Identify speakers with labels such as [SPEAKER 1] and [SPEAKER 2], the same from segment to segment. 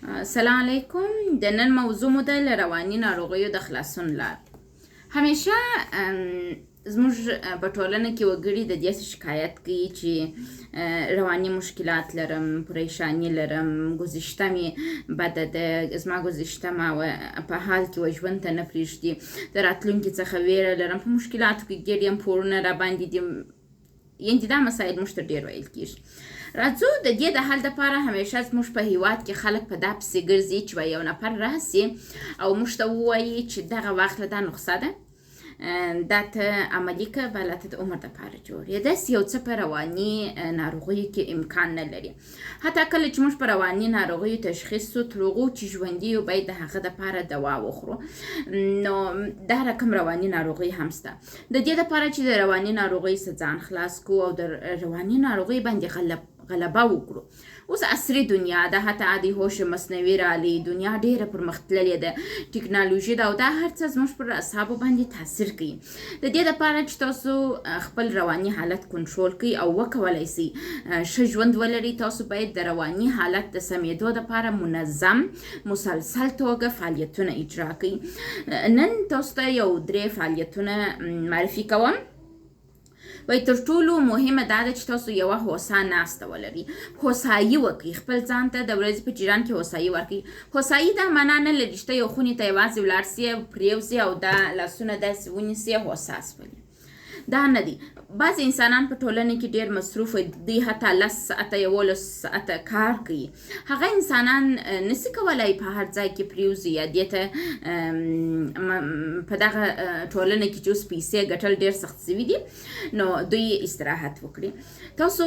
[SPEAKER 1] السلام علیکم. د نن موضوع مو د رواني ناروغیو د خلاصون لار. همیشه زموږ په ټولنه کې وګړي د دې شکایت کوي چې رواني مشکلات لرم، پریشانی لرم، گذشته می بده ده، زما گذشته ما په حال کې و ژوند ته نه پرېږدي، د راتلونکي څخه ویره لرم، په مشکلاتو کې ګیر یم، پورونه را باندې دي. یعنې دا مسایل موږ ته ډېر ویل کېږي. راځو د دې د حل دپاره همیشه زموږ په هیواد کې خلک په دا پسې ګرځي چې یو نفر راسي او موږ ته ووایي چې دغه واخله دا نسخه ده، دا ته عملي که بله ته د عمر دپاره جوړ. داسې یو څه په رواني ناروغیو کې امکان نه لري. حتی کله چې موږ په رواني ناروغیو تشخیص سو، تر هغو چې ژوندي یو باید د هغه دپاره دوا وخورو. نو دا رقم رواني ناروغي هم شته. د دې دپاره چې د رواني ناروغۍ څخه ځان خلاص کړو او د رواني ناروغۍ باندې غلبه وکړو. اوس عصري دنیا ده، حتی عادي هوش مصنوعي رالی، دنیا ډیره پرمختللې ده، ټکنالوژي ده او دا هر څه زموږ پر اعصابو باندې تاثیر کوي. د دې لپاره چې تاسو خپل رواني حالت کنټرول کړئ او وکولای شئ ښه ژوند ولرئ، تاسو باید د رواني حالت د سمېدو لپاره منظم مسلسل توګه فعالیتونه اجرا کړئ. نن تاسو ته یو 3 فعالیتونه معرفي کوم. وای تر ټولو مهمه دا ده چې تاسو یوه هوسا ناسته ولرئ. هوسایي وکړئ، خپل ځان ته د ورځې په جریان کې هوسایي ورکړئ. هوسایي دا معنا نه لري چې ته یو خونې ته یوازې ولاړ سې، پرېوځې او دا لاسونه داسې ونیسې هوسا شولې. دا نه دی. بعض انسانان په ټولنه کې ډیر مصروف دي، حتی 10 ساعته 11 ساعته کار کوي. هغه انسانان نسی کولای په هر ځای کې پریوزي یا دې ته په دغه ټولنه کې چې اوس پیسې ګټل ډیر سخت شوي دي، نو دوی استراحت وکړي. تاسو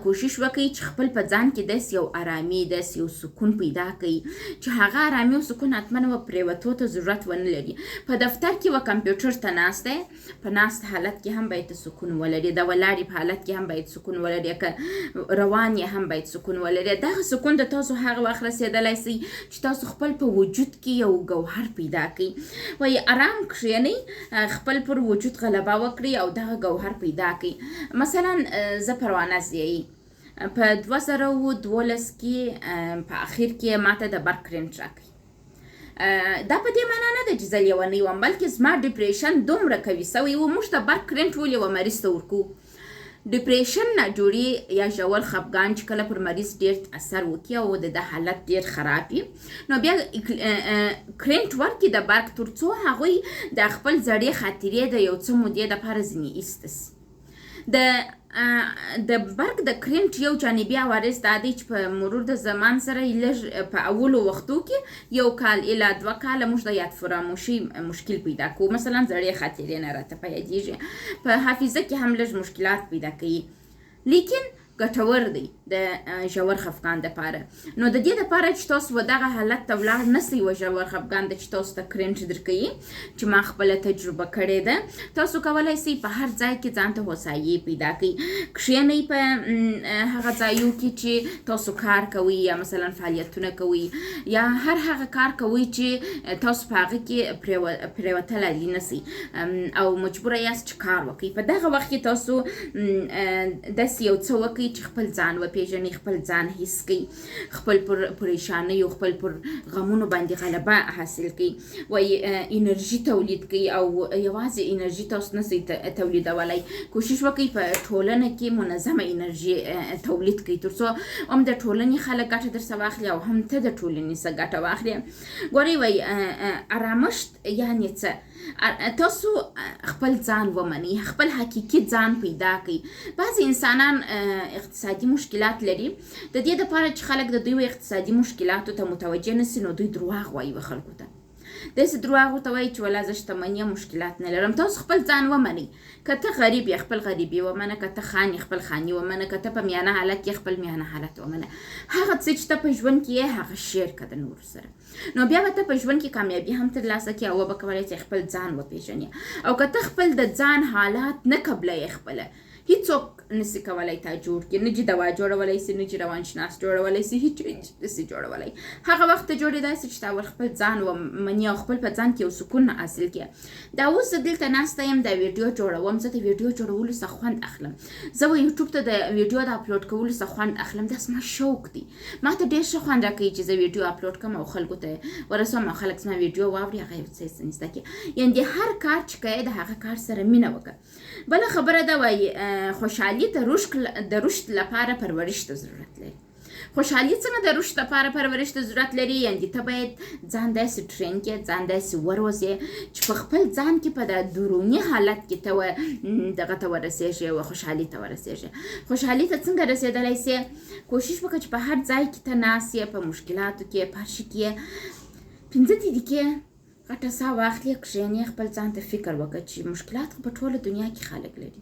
[SPEAKER 1] کوشش وکړئ چې خپل په ځان کې داسې یو ارامي، داسې یو سکون پیدا کړئ چې هغه ارامي او سکون حتما و پریوتو ته ضرورت ونه لري. په دفتر کې و کمپیوټر ته ناست دی، په ناست حالت کې هم باید سکون ولري، د ولاړې په حالت کې هم باید سکون ولري، که روان یې هم باید سکون ولري. دغه سکون د تاسو هغه وخت رسېدلی شي چې تاسو خپل په وجود کې یو ګوهر پیدا کړئ. وایي ارام کښېنئ، خپل پر وجود غلبه وکړئ او دغه ګوهر پیدا کړئ. مثلا زه پروانه ځایي په 2012 کې په اخر کې ماته د برق کرنټ راکړي. دا په دې معنا نه ده چې زه لیونۍ وم، بلکې زما ډپریشن دومره قوي سوی و. موږ ته برق کرنټ ولې و مریض ته ورکو. ډپریشن نه جوړي یا ژور خفګان چې کله پر مریض ډیر اثر وکړي او د حالت ډیر خراب وي، نو بیا کرنټ ورکړي د برق تر څو هغوی د خپل زړې خاطرې د یو څه مودې دپاره ځینې ایسته شي. د برق د کرنټ یو جانبي عوارض دا دی چې په مرور د زمان سره لږ په اولو وختو کې 1 کال الی 2 کاله موږ د یاد فراموشي مشکل پیدا کوو. مثلا زړې خاطرې نه راته په یادېږي، په حافظه کې هم لږ مشکلات پیدا کوي، لیکن ګټور دی د ژور خفګان دپاره. نو د دې دپاره چې تاسو و دغه حالت ته ولاړ نسئ، و ژور خفګان ده چې تاسو ته کرنټ درکوي چې ما خپله تجربه کړې ده، تاسو کولی شئ په هر ځای کې ځان ته هوسایي پیدا کړئ. کښېنئ په هغه ځایو کې چې تاسو کار کوئ یا مثلا فعالیتونه کوئ یا هر هغه کار کوئ چې تاسو په هغه کې پرېوتلی نسئ او مجبوره یاست چې کار وکړئ. په دغه وخت کې تاسو داسې یو څه وکړئ چې خپل ځان وپېژنئ، خپل ځان حس کړئ، خپل پر پریشانیو، خپل پر غمونو باندې غلبه حاصل کړئ. وایي انرژي تولید کړئ او یوازې انرژي تاسو نسئ تولیدولی. کوشش وکړئ په ټولنه کې منظمه انرژي تولید کړئ تر څو هم د ټولنې خلک ګټه درڅه واخلي او هم ته د ټولنې څخه ګټه واخلي. ګورئ وایي ارامښت یعنې څه؟ تاسو خپل ځان ومنئ، خپل حقیقي ځان پیدا کړئ. بعضې انسانان اقتصادي مشکلات لري، د دې دپاره چې خلک د دوی اقتصادي مشکلاتو ته متوجه نسي، نو دوی درواغ وایي خلکو ته. داسې درواغ ورته وایي چې ولا زه شتمن یم، مشکلات نه لرم. تاسو خپل ځان ومنئ. که ته غریب یې خپل غریبي ومنه، که ته خان یې خپل خاني ومنه، که ته په میانه حالت کې خپل میانه حالت ومنه. هغه څه چې ته په ژوند کې یې هغه شیر کړه د نورو سره، نو بیا به ته په ژوند کې کامیابي هم ترلاسه کړې او به کولی چې خپل ځان وپېژنې. او که ته خپل د ځان حالات نه قبلوې خپله، هیڅوک نسی کولای تا جوړ کړي، نه چې دوا جوړولی سي، نه چې روانشناس جوړولی سي، هیڅ نسي جوړولی. هغه وخت ته جوړېدای سي چې تا ور خپل ځان ومني او خپل په ځان کې یو سکون حاصل کړي. دا اوس زه دلته ناسته یم دا ویډیو جوړوم، زه د ویډیو جوړولو څخه خوند اخلم، زه به یوټیوب ته د ویډیو د اپلوډ کولو څخه خوند اخلم، دا زما شوق دی. ما ته ډېر ښه خوند راکوي چې زه ویډیو اپلوډ کړم او خلکو ته ورسوم او خلک زما ویډیو واوري، هغه یو څه زده کړي. یعنې د هر کار چې کوې د هغه کار سره مینه وکړه. بله خبره ده وایي خوشحالي د رشد لپاره پرورش ته ضرورت لري. خوشحالي څنګه د رشد لپاره پرورش ته ضرورت لري؟ یعنې ته باید ځان داسې ټرین کړې، ځان داسې وروزې چې په خپل ځان کې په د دروني حالت کې ته دغه ته ورسېږې او خوشحالي ته ورسېږې. خوشحالي ته څنګه رسېدلی سې؟ کوشش وکړه چې په هر ځای کې ته ناست یې، په مشکلاتو کې، په هر شي کې 5 دقیقې غټه ساه واخلې، کښېنې، خپل ځان ته فکر وکړه چې مشکلات خو په ټوله دنیا کې خلک لري،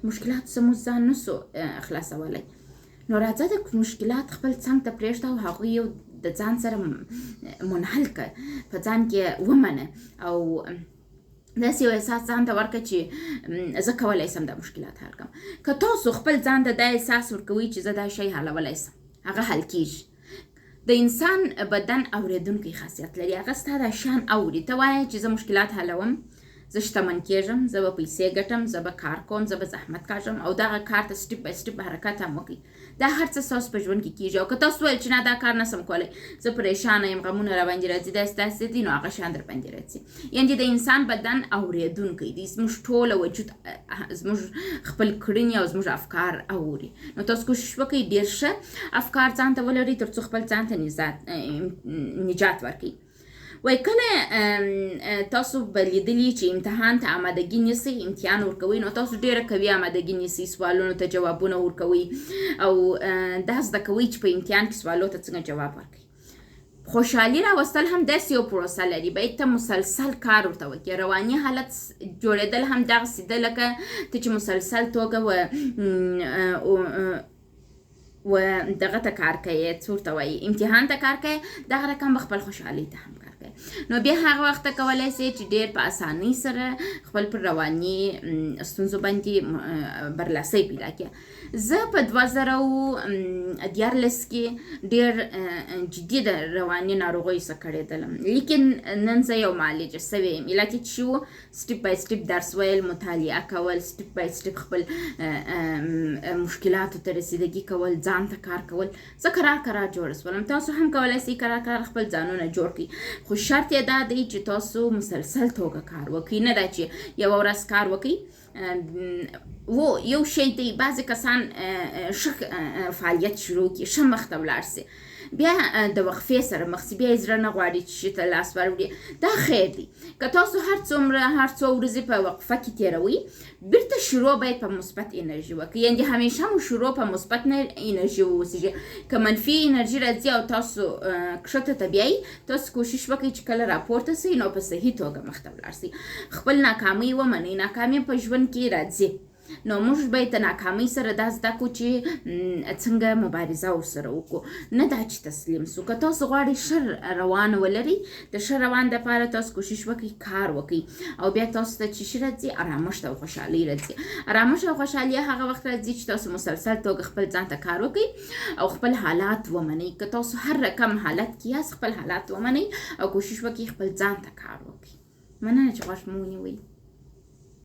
[SPEAKER 1] مشکلات زموږ ځان نسو خلاصولی، نو راځه د مشکلات خپل څنګ ته پرېږده او هغوی یو د ځان سره منحل کړه، په ځان کې ومنه او داسې یو احساس ځان ته ورکړه چې زه کولی سم دا مشکلات حل کړم. که تاسو خپل ځان ته دا احساس ورکوئ چې زه دا شی حلولی سم، هغه حل کېږي. د انسان بدن اورېدونکی خاصیت لري، هغه ستا دا شان اوري. ته وایه چې زه مشکلات حلوم، زه شتمن کېږم، زه به پیسې ګټم، زه به کار کوم، زه به زحمت کاږم او دغه کار ته سټپ بای سټپ حرکت هم وکړئ. دا هر څه ستاسو په ژوند کې کېږي. او که تاسو ویل چې نه دا کار نسم کولی، زه پریشانه یم، غمونه راباندې راځي، داسې داسې دي، نو هغه شیان در باندې راځي. یعنې د انسان بدن اورېدونکی دی، زموږ ټوله وجود زموږ خپل کړنې او زموږ افکار اوري. نو تاسو کوشش وکړئ ډېر ښه افکار ځان ته ولرئ تر څو خپل ځان ته نجات ورکړئ. وای کله تاسو به لیدلي چې امتحان ته آمادګي نیسئ، امتحان ورکوئ، نو تاسو ډېره قوي آمادګي نیسئ، سوالونو ته جوابونه ورکوئ او دا زده کوئ چې په امتحان کې سوالو ته څنګه جواب ورکړئ. خوشحالي راوستل هم داسې یو پروسه لري، باید ته مسلسل کار ورته وکړې. رواني حالت جوړېدل هم دغسې ده لکه ته چې مسلسل توګه و دغه ته کار کوي، څه ورته وایي، امتحان ته کار کوي، دغه رقم به خپل خوشحالۍ ته هم کار کوي. نو بیا هغه وخت ته کولی سې چې ډېر په اسانۍ سره خپل پر رواني ستونزو باندې برلاسۍ پیدا کړې. زه په 2014 کې ډېر جدي د رواني ناروغیو څخه کړېدلم، لیکن نن زه یو معالجه سوې یم. علت یې چې و سټپ بای سټپ درس ویل، مطالعه کول، سټپ بای سټپ خپل مشکلاتو ته رسیدګي کول، ځان ته کار کول. زه کرار جوړ شولم، تاسو هم کولی سئ کرار خپل ځانونه جوړ کړئ، خو شرط یې دا دی چې تاسو مسلسل توګه کار وکړئ، نه دا چې یوه ورځ کار وکړئ یو شی دی. بعضې کسان ښه فعالیت شروع کړي، ښه مخ ته ولاړ سي، بیا د وقفې سره مخ سي، بیا یې زړه نه غواړي چې شي ته لاس وروړي، دا خیر دی. که تاسو هر څو ورځې په وقفه کې تېروئ، بیرته شروع باید په مثبت انرژي وکړئ. یعنې همیشه مو شروع په مثبت انرژي واوسیږي. که منفي انرژي راځي او تاسو کښته ته بیایي، تاسو کوشش وکړئ چې کله راپورته سئ نو په صحیح توګه مخ ته ولاړ سئ. خپل ناکامۍ ومنئ، ناکامي په ژوند کې راځي، نو موږ باید د ناکامۍ سره دا زده کړو چې څنګه مبارزه ورسره وکړو، نه دا چې تسلیم سو. که تاسو غواړئ ښه روان ولرئ، د ښه روان دپاره تاسو کوشش وکړئ کار وکړئ او بیا تاسو ته چې شي راځي، ارامښت او خوشحالۍ راځي. ارامښت او خوشحالي هغه وخت راځي چې تاسو مسلسل توګه خپل ځان ته کار وکړئ او خپل حالات ومنئ. که تاسو هر رقم حالت کې یاست، خپل حالات ومنئ او کوشش وکړئ خپل ځان ته کار وکړئ. مننه چې غوږ مو ونیوئ.